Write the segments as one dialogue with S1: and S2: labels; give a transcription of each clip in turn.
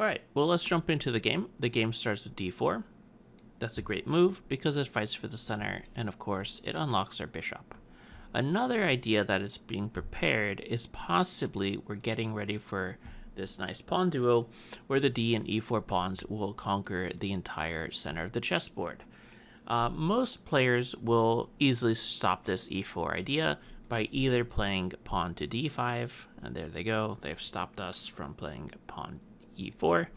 S1: All right, well, let's jump into the game. The game starts with d4. That's a great move because it fights for the center, and of course, it unlocks our bishop. Another idea that is being prepared is possibly we're getting ready for this nice pawn duo where the d and e4 pawns will conquer the entire center of the chessboard. Most players will easily stop this e4 idea by either playing pawn to d5, and there they go, they've stopped us from playing pawn e4,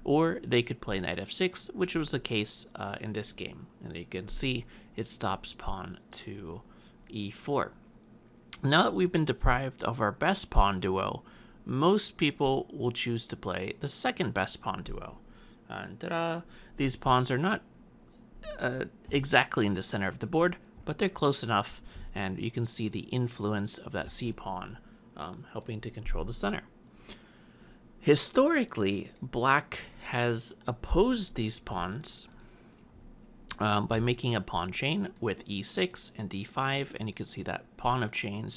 S1: or they could play knight f6, which was the case in this game, and you can see it stops pawn to e4. Now that we've been deprived of our best pawn duo, most people will choose to play the second best pawn duo. And ta-da! These pawns are not exactly in the center of the board, but they're close enough, and you can see the influence of that c pawn helping to control the center. Historically, black has opposed these pawns by making a pawn chain with e6 and d5, and you can see that pawn chain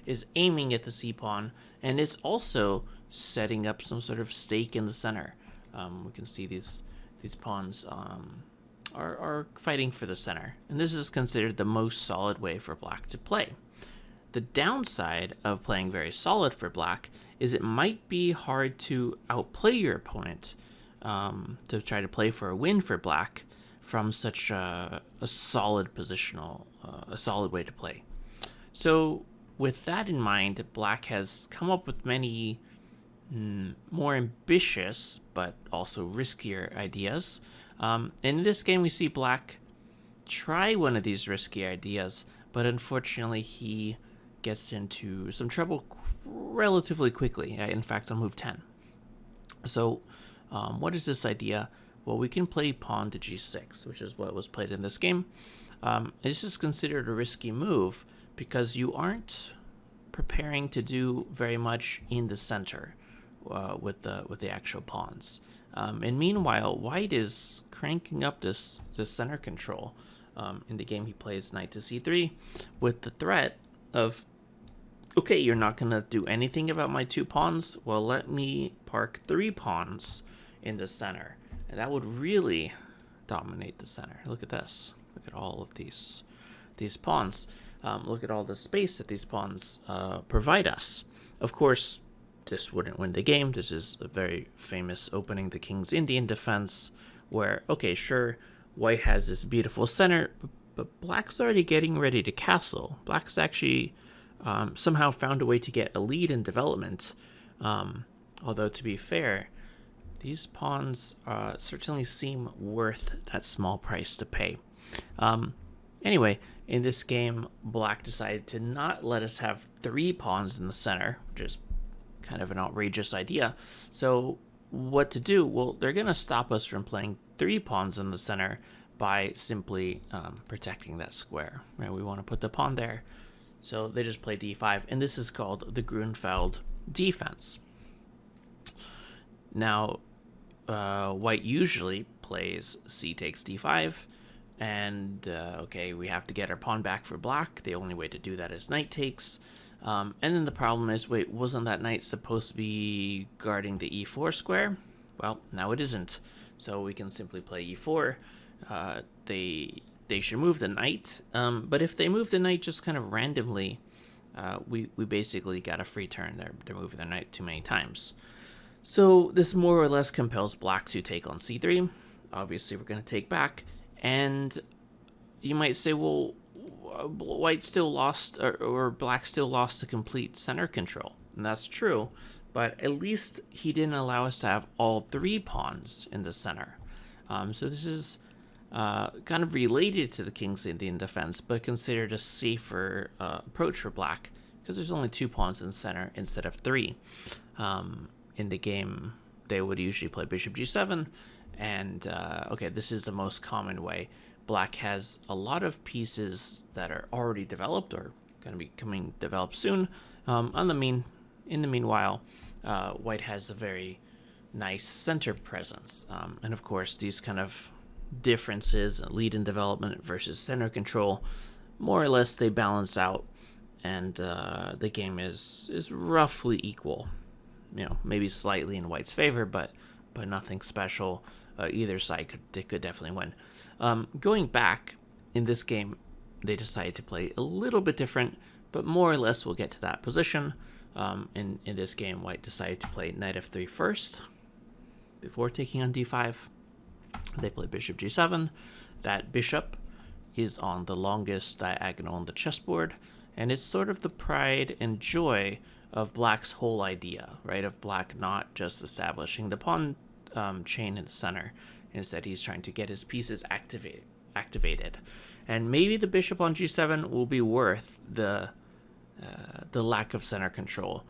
S1: is aiming at the c pawn, and it's also setting up some sort of stake in the center. We can see these pawns are fighting for the center, and this is considered the most solid way for black to play. The downside of playing very solid for black is it might be hard to outplay your opponent to try to play for a win for black from such a solid positional, a solid way to play. So with that in mind, black has come up with many more ambitious but also riskier ideas. In this game, we see black try one of these risky ideas, but unfortunately he gets into some trouble relatively quickly, in fact on move 10. So what is this idea? Well, we can play pawn to g6, which is what was played in this game. This is considered a risky move because you aren't preparing to do very much in the center with the actual pawns. And meanwhile, white is cranking up this center control. In the game, he plays knight to c3 with the threat of, okay, you're not going to do anything about my two pawns? Well, let me park 3 pawns in the center. And that would really dominate the center. Look at this. Look at all of these pawns. Look at all the space that these pawns provide us. Of course, this wouldn't win the game. This is a very famous opening the King's Indian defense where, okay, sure, white has this beautiful center, but black's already getting ready to castle. Black's actually somehow found a way to get a lead in development. Although, to be fair, these pawns certainly seem worth that small price to pay. Anyway, in this game, black decided to not let us have 3 pawns in the center, which is kind of an outrageous idea. So what to do? Well, they're going to stop us from playing 3 pawns in the center by simply protecting that square. Right? We want to put the pawn there. So they just play d5, and this is called the Grunfeld defense. Now, white usually plays c takes d5, and okay, we have to get our pawn back for black. The only way to do that is knight takes. And then the problem is, wait, wasn't that knight supposed to be guarding the e4 square? Well, now it isn't. So we can simply play e4. They should move the knight, but if they move the knight just kind of randomly, we basically got a free turn. They're moving the knight too many times. So this more or less compels black to take on c3. Obviously, we're going to take back, and you might say, well, white still lost, or black still lost the complete center control. And that's true, but at least he didn't allow us to have all 3 pawns in the center. So this is kind of related to the King's Indian defense, but considered a safer approach for black, because there's only 2 pawns in the center instead of 3. In the game, they would usually play bishop g7, and okay, this is the most common way. Black has a lot of pieces that are already developed or going to be coming developed soon. In the meanwhile, white has a very nice center presence, and of course, these kind of differences, lead in development versus center control, more or less they balance out, and the game is roughly equal. maybe slightly in white's favor, but nothing special. Either side could definitely win. Going back in this game, they decided to play a little bit different, but more or less we'll get to that position. In this game, white decided to play knight f3 first before taking on d5. They play bishop g7. That bishop is on the longest diagonal on the chessboard, and it's sort of the pride and joy of black's whole idea, right? Of black not just establishing the pawn chain in the center. Instead, he's trying to get his pieces activated. And maybe the bishop on g7 will be worth the lack of center control.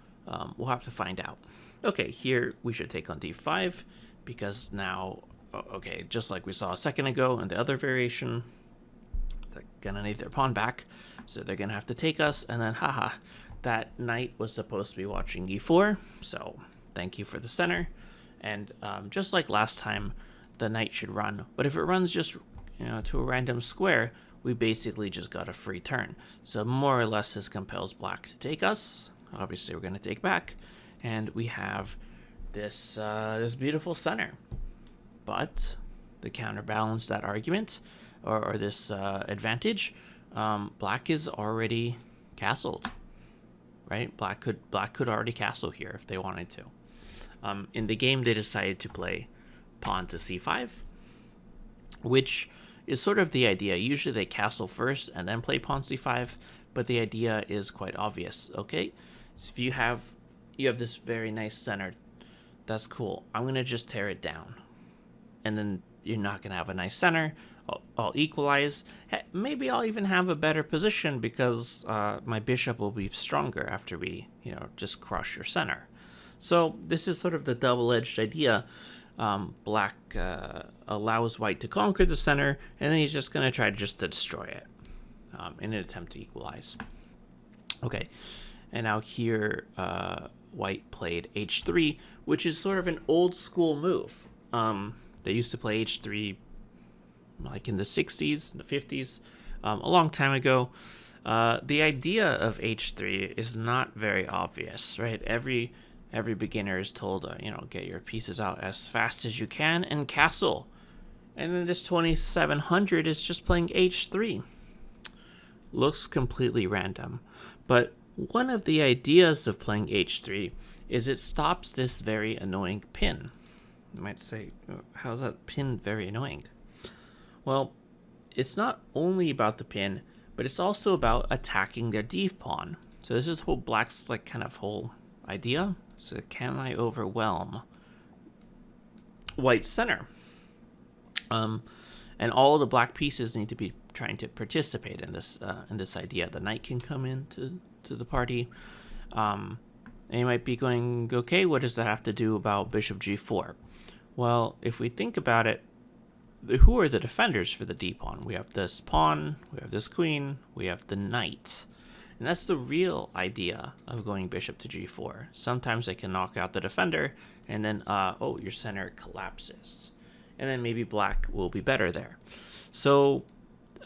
S1: We'll have to find out. Okay, here we should take on d5, because now, okay, just like we saw a second ago in the other variation, they're gonna need their pawn back, so they're gonna have to take us, and then haha, that knight was supposed to be watching e4, so thank you for the center. And just like last time, the knight should run, but if it runs just to a random square, we basically just got a free turn. So more or less this compels black to take us. Obviously we're going to take back, and we have this this beautiful center. But to counterbalance that argument, or this advantage, black is already castled, right? Black could already castle here if they wanted to. In the game, they decided to play pawn to c5, which is sort of the idea. Usually they castle first and then play pawn c5, but the idea is quite obvious. Okay, so if you have this very nice center, that's cool. I'm gonna just tear it down, and then you're not gonna have a nice center. I'll equalize. Maybe I'll even have a better position because my bishop will be stronger after we just crush your center. So this is sort of the double-edged idea. Black allows white to conquer the center, and then he's just going to try to destroy it in an attempt to equalize. Okay, and now here white played h3, which is sort of an old-school move. They used to play h3 like in the 60s, the 50s, a long time ago. The idea of h3 is not very obvious, right? Every beginner is told, get your pieces out as fast as you can and castle. And then this 2700 is just playing h3. Looks completely random. But one of the ideas of playing h3 is it stops this very annoying pin. You might say, how's that pin very annoying? Well, it's not only about the pin, but it's also about attacking their d pawn. So this is whole black's kind of whole idea. So can I overwhelm white's center? And all the black pieces need to be trying to participate in this idea. The knight can come into the party. And you might be going, okay, what does that have to do about bishop g4? Well, if we think about it, who are the defenders for the d pawn? We have this pawn, we have this queen, we have the knight. And that's the real idea of going bishop to g4. Sometimes they can knock out the defender, and then, your center collapses. And then maybe black will be better there. So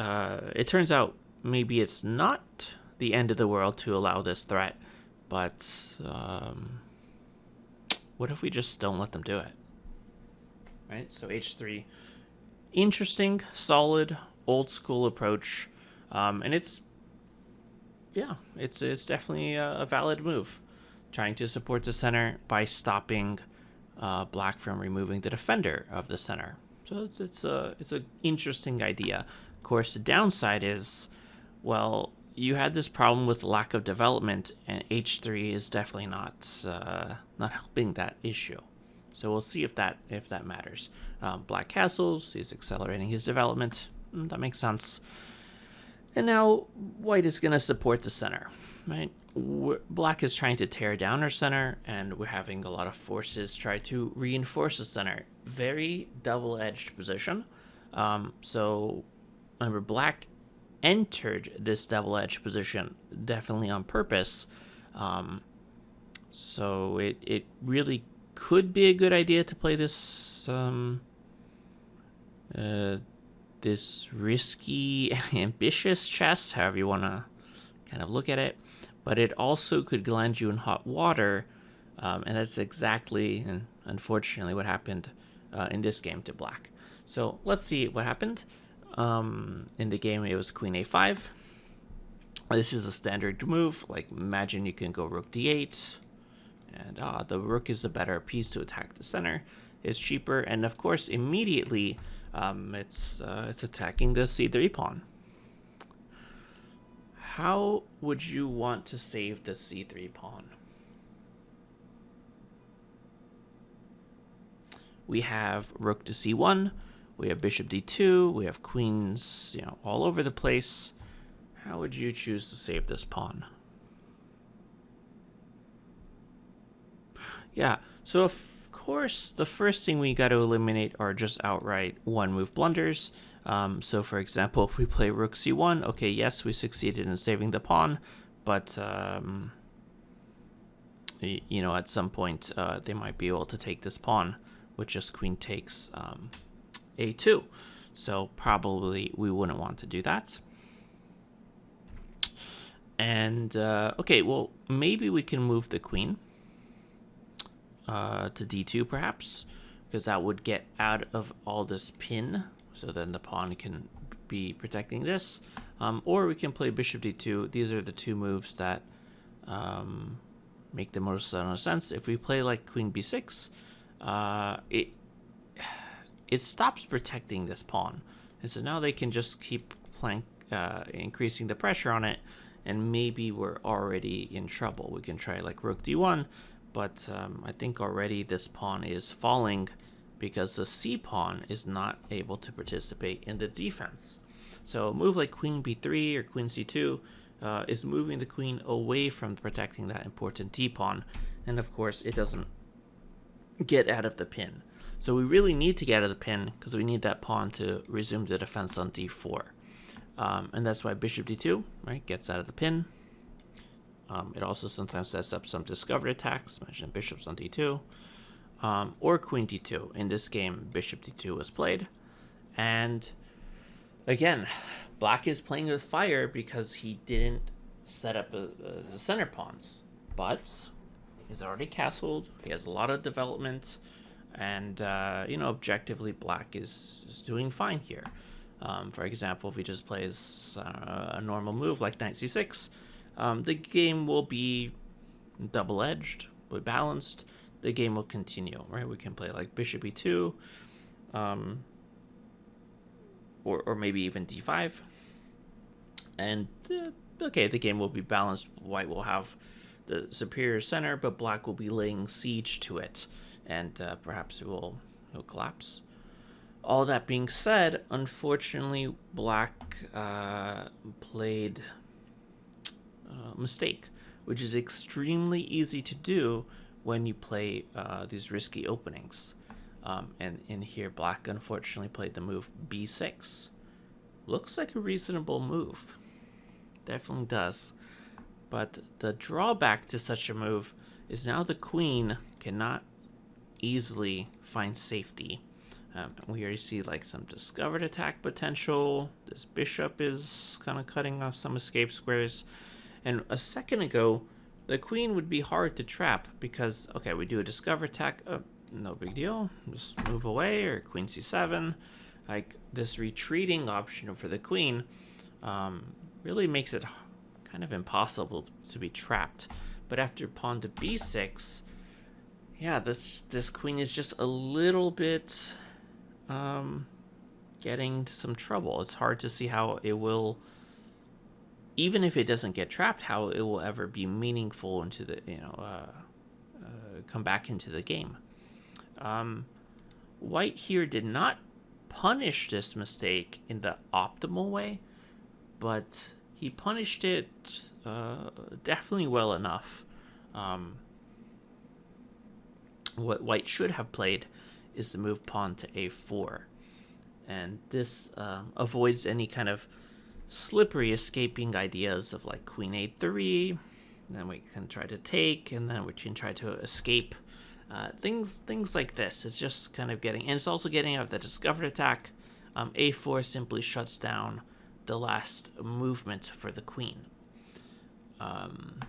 S1: it turns out maybe it's not the end of the world to allow this threat, but what if we just don't let them do it? Right? So h3, interesting, solid, old school approach, and it's definitely a valid move, trying to support the center by stopping black from removing the defender of the center. So it's an interesting idea. Of course, the downside is, well, you had this problem with lack of development, and h3 is definitely not helping that issue. So we'll see if that matters. Black castles, he's accelerating his development. That makes sense. And now white is going to support the center, right? Black is trying to tear down our center, and we're having a lot of forces try to reinforce the center. Very double-edged position. So remember, black entered this double-edged position definitely on purpose. So it really could be a good idea to play this this risky, ambitious chess, however you want to kind of look at it. But it also could land you in hot water And that's exactly, and unfortunately, what happened in this game to black. So let's see what happened. In the game, it was queen a5. This is a standard move. Like, imagine you can go rook d8, and the rook is a better piece to attack the center. It's cheaper, and of course, immediately it's attacking the c3 pawn. How would you want to save the c3 pawn? We have rook to c1, we have bishop d2, we have queens, all over the place. How would you choose to save this pawn? Yeah, so of course, the first thing we got to eliminate are just outright one-move blunders. So for example, if we play rook c1, okay, yes, we succeeded in saving the pawn, but at some point they might be able to take this pawn with just queen takes a2. So probably we wouldn't want to do that. And okay, well, maybe we can move the queen to d2 perhaps, because that would get out of all this pin, so then the pawn can be protecting this. Or we can play bishop d2. These are the two moves that make the most sense. If we play like queen b6, it stops protecting this pawn, and so now they can just keep increasing the pressure on it, and maybe we're already in trouble. We can try like rook d1, but I think already this pawn is falling because the c pawn is not able to participate in the defense. So a move like queen b3 or queen c2 is moving the queen away from protecting that important d pawn, and of course it doesn't get out of the pin. So we really need to get out of the pin because we need that pawn to resume the defense on d4. And that's why bishop d2, right, gets out of the pin. It also sometimes sets up some discovered attacks. Imagine bishops on d2. Or queen d2. In this game, bishop d2 was played. And again, black is playing with fire because he didn't set up the center pawns. But he's already castled. He has a lot of development. And, objectively, black is doing fine here. For example, if he just plays a normal move like knight c6, the game will be double-edged, but balanced. The game will continue, right? We can play like bishop e2, or maybe even d5. And, okay, the game will be balanced. White will have the superior center, but black will be laying siege to it, and perhaps he'll collapse. All that being said, unfortunately, black played a mistake, which is extremely easy to do when you play these risky openings. And in here, black unfortunately played the move b6. Looks like a reasonable move. Definitely does. But the drawback to such a move is now the queen cannot easily find safety. We already see like some discovered attack potential. This bishop is kind of cutting off some escape squares. And a second ago, the queen would be hard to trap because, okay, we do a discover attack, no big deal, just move away, or queen c7. Like, this retreating option for the queen really makes it kind of impossible to be trapped. But after pawn to b6, yeah, this queen is just a little bit getting into some trouble. It's hard to see how it will, even if it doesn't get trapped, how it will ever be meaningful into the, come back into the game. White here did not punish this mistake in the optimal way, but he punished it definitely well enough. What white should have played is to move pawn to a4. And this avoids any kind of slippery escaping ideas of like queen a3, then we can try to take, and then we can try to escape. Things like this. It's just kind of getting, and it's also getting out of the discovered attack. A4 simply shuts down the last movement for the queen. And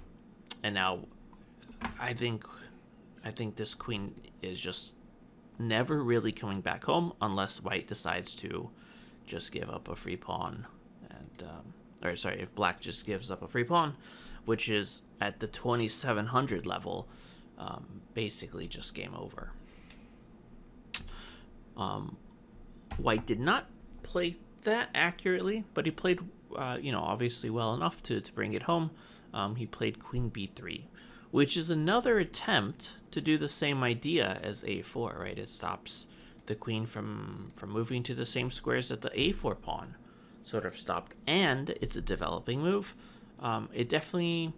S1: now I think I think this queen is just never really coming back home unless white decides to just give up a free pawn. And or sorry, if black just gives up a free pawn, which is at the 2700 level, basically just game over. White did not play that accurately, but he played, obviously well enough to bring it home. He played queen b3, which is another attempt to do the same idea as a4, right? It stops the queen from moving to the same squares that the a4 pawn sort of stopped, and it's a developing move. It definitely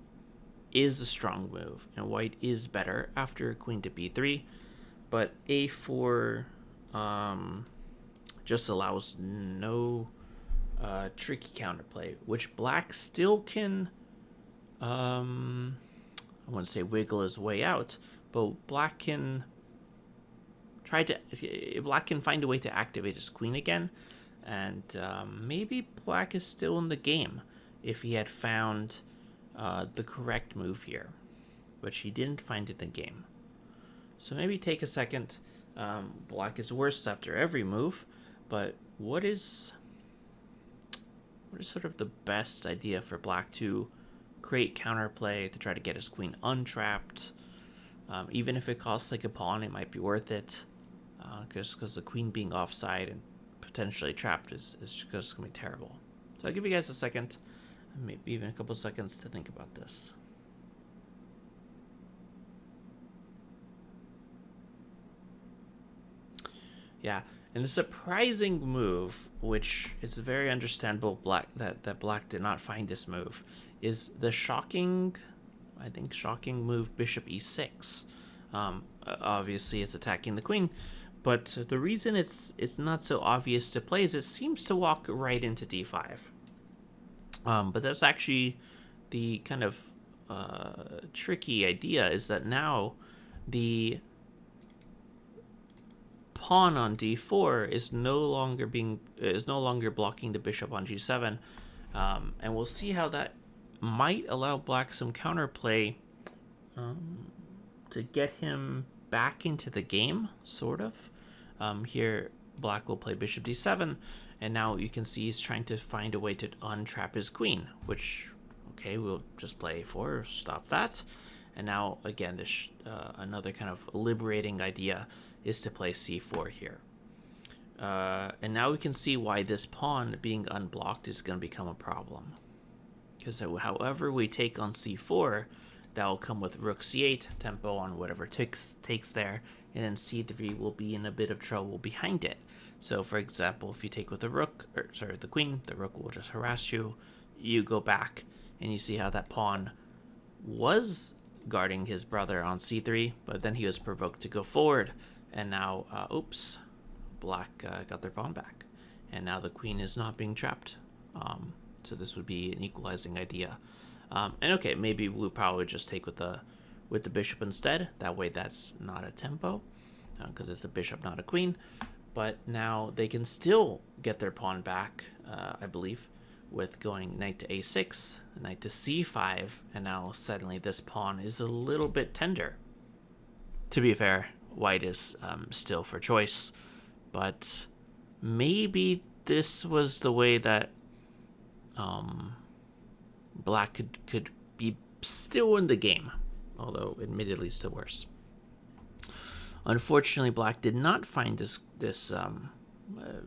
S1: is a strong move, and white is better after queen to b3, but a4 just allows no tricky counterplay, which black still can, I wouldn't say wiggle his way out, but black can find a way to activate his queen again, and maybe black is still in the game if he had found the correct move here, which he didn't find in the game. So maybe take a second. Black is worse after every move, but what is sort of the best idea for black to create counterplay to try to get his queen untrapped? Even if it costs like a pawn, it might be worth it, because the queen being offside and potentially trapped is just going to be terrible. So I'll give you guys a second, maybe even a couple seconds to think about this. Yeah, and the surprising move, which is very understandable that black did not find this move, is the shocking move bishop e6. Obviously it's attacking the queen, but the reason it's not so obvious to play is it seems to walk right into d5. But that's actually the kind of tricky idea, is that now the pawn on d4 is no longer blocking the bishop on g7, and we'll see how that might allow black some counterplay to get him back into the game, sort of. Here black will play bishop d7, and now you can see he's trying to find a way to untrap his queen, which, okay, we'll just play a4, stop that. And now again, this another kind of liberating idea is to play c4 here. And now we can see why this pawn being unblocked is going to become a problem. Because however we take on c4, that will come with rook c8, tempo on whatever takes there, and then c3 will be in a bit of trouble behind it. So for example, if you take with the the queen, the rook will just harass you. You go back, and you see how that pawn was guarding his brother on c3, but then he was provoked to go forward, and now, black got their pawn back, and now the queen is not being trapped. So this would be an equalizing idea. And okay, maybe we'll probably just take with the bishop instead. That way that's not a tempo, because it's a bishop, not a queen. But now they can still get their pawn back, I believe, with going knight to a6, knight to c5, and now suddenly this pawn is a little bit tender. To be fair, white is still for choice, but maybe this was the way that black could be still in the game, although admittedly still worse. Unfortunately, black did not find this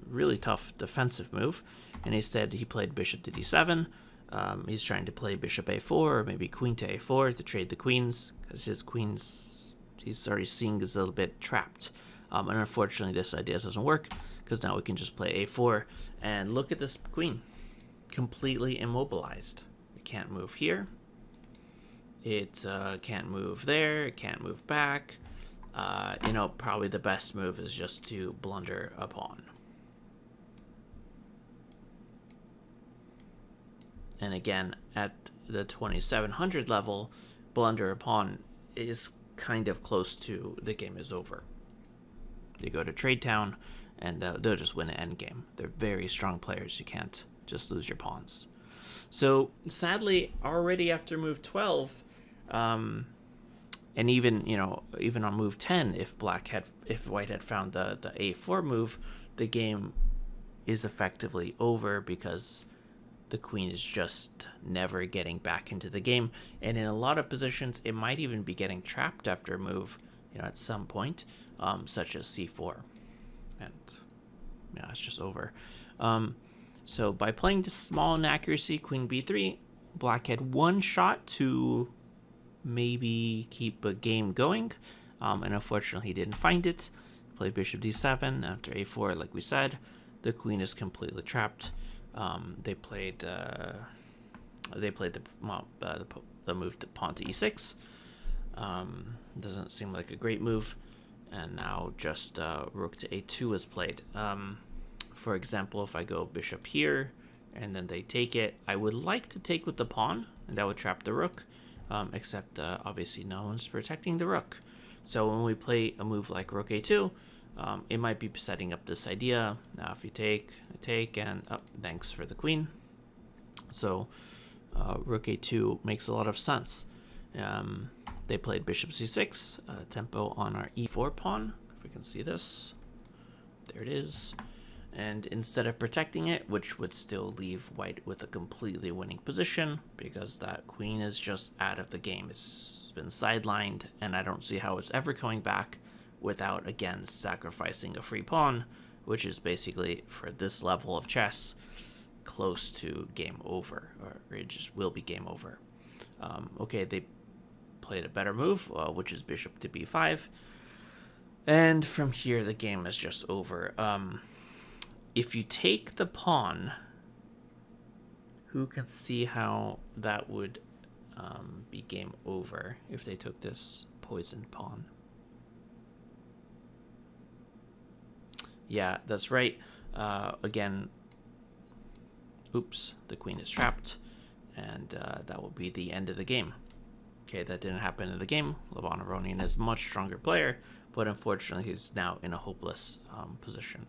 S1: really tough defensive move, and instead he played bishop to d7. He's trying to play bishop a4, or maybe queen to a4 to trade the queens, because his queens he's already seeing is a little bit trapped. And unfortunately, this idea doesn't work, because now we can just play a4, and look at this queen, completely immobilized. It can't move here. It can't move there. It can't move back. Probably the best move is just to blunder a pawn. And again, at the 2700 level, blunder a pawn is kind of close to the game is over. They go to Trade Town, and they'll just win an endgame. They're very strong players. You can't just lose your pawns. So sadly, already after move 12, And even, even on move 10, if white had found the a4 move, the game is effectively over because the queen is just never getting back into the game. And in a lot of positions, it might even be getting trapped after a move, at some point, such as c4. And yeah, it's just over. So by playing this small inaccuracy, queen b3, black had one shot to maybe keep a game going, and unfortunately he didn't find it. Played bishop d7 after a4, like we said. The queen is completely trapped. They played the move to pawn to e6. Doesn't seem like a great move. And now just rook to a2 is played. For example, if I go bishop here and then they take it, I would like to take with the pawn, and that would trap the rook. Except obviously no one's protecting the rook. So when we play a move like rook a2, it might be setting up this idea. Now if you take, and thanks for the queen. So rook a2 makes a lot of sense. They played bishop c6, tempo on our e4 pawn. If we can see this, there it is. And instead of protecting it, which would still leave white with a completely winning position, because that queen is just out of the game. It's been sidelined, and I don't see how it's ever coming back without, again, sacrificing a free pawn, which is basically, for this level of chess, close to game over, or it just will be game over. Okay, they played a better move, which is bishop to b5, and from here the game is just over. If you take the pawn, who can see how that would be game over if they took this poisoned pawn? Yeah, that's right. Again, oops, the queen is trapped, and that will be the end of the game. Okay, that didn't happen in the game. Levon Aronian is a much stronger player, but unfortunately he's now in a hopeless position.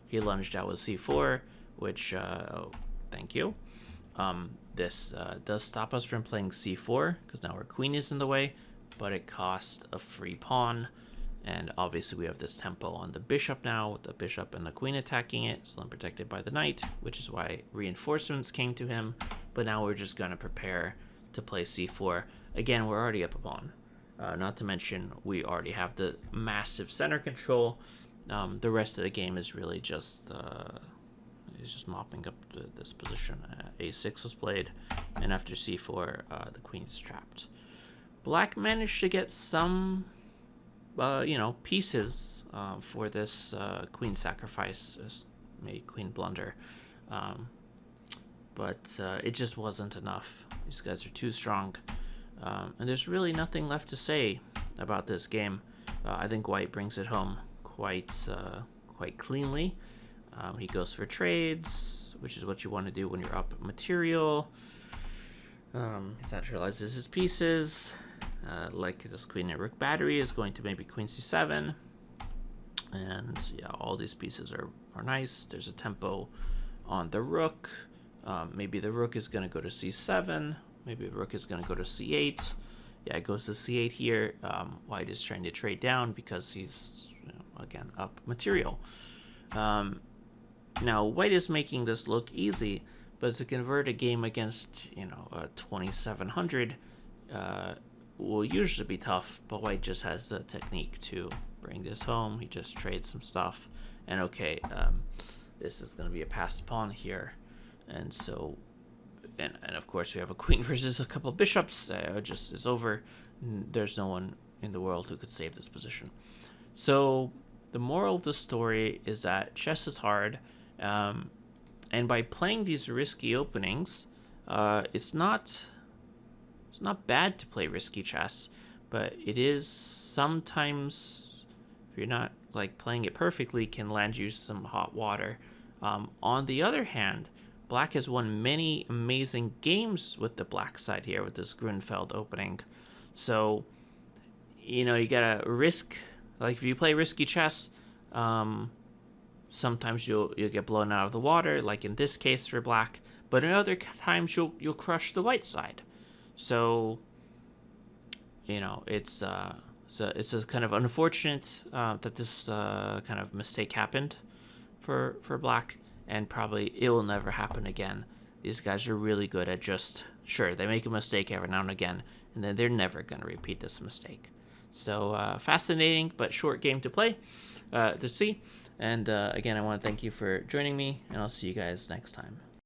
S1: He lunged out with c4, which, thank you. This does stop us from playing c4, because now our queen is in the way, but it costs a free pawn. And obviously we have this tempo on the bishop now, with the bishop and the queen attacking it, so unprotected by the knight, which is why reinforcements came to him. But now we're just going to prepare to play c4. Again, we're already up a pawn. Not to mention, we already have the massive center control. The rest of the game is really just mopping up this position. A6 was played, and after c4, the queen's trapped. Black managed to get some, pieces for this queen sacrifice, maybe queen blunder, but it just wasn't enough. These guys are too strong, and there's really nothing left to say about this game. I think white brings it home quite cleanly. He goes for trades, which is what you want to do when you're up material. He centralizes his pieces, like this queen and rook battery is going to maybe queen c7, and yeah, all these pieces are nice. There's a tempo on the rook. Maybe the rook is going to go to c7. Maybe the rook is going to go to c8. Yeah, it goes to c8 here. White is trying to trade down because he's, again, up material. Now, white is making this look easy, but to convert a game against, 2700 will usually be tough, but white just has the technique to bring this home. He just trades some stuff, and okay, this is going to be a passed pawn here, and so, and of course we have a queen versus a couple bishops. Just is over. There's no one in the world who could save this position. So the moral of the story is that chess is hard, and by playing these risky openings, it's not bad to play risky chess, but it is sometimes, if you're not playing it perfectly, can land you some hot water. On the other hand, black has won many amazing games with the black side here with this Grunfeld opening. So, you gotta risk. If you play risky chess, sometimes you'll get blown out of the water, like in this case for black. But in other times you'll crush the white side. So it's just kind of unfortunate that this kind of mistake happened for Black, and probably it will never happen again. These guys are really good at just, sure, they make a mistake every now and again, and then they're never going to repeat this mistake. So fascinating but short game to play, to see. And again, I want to thank you for joining me, and I'll see you guys next time.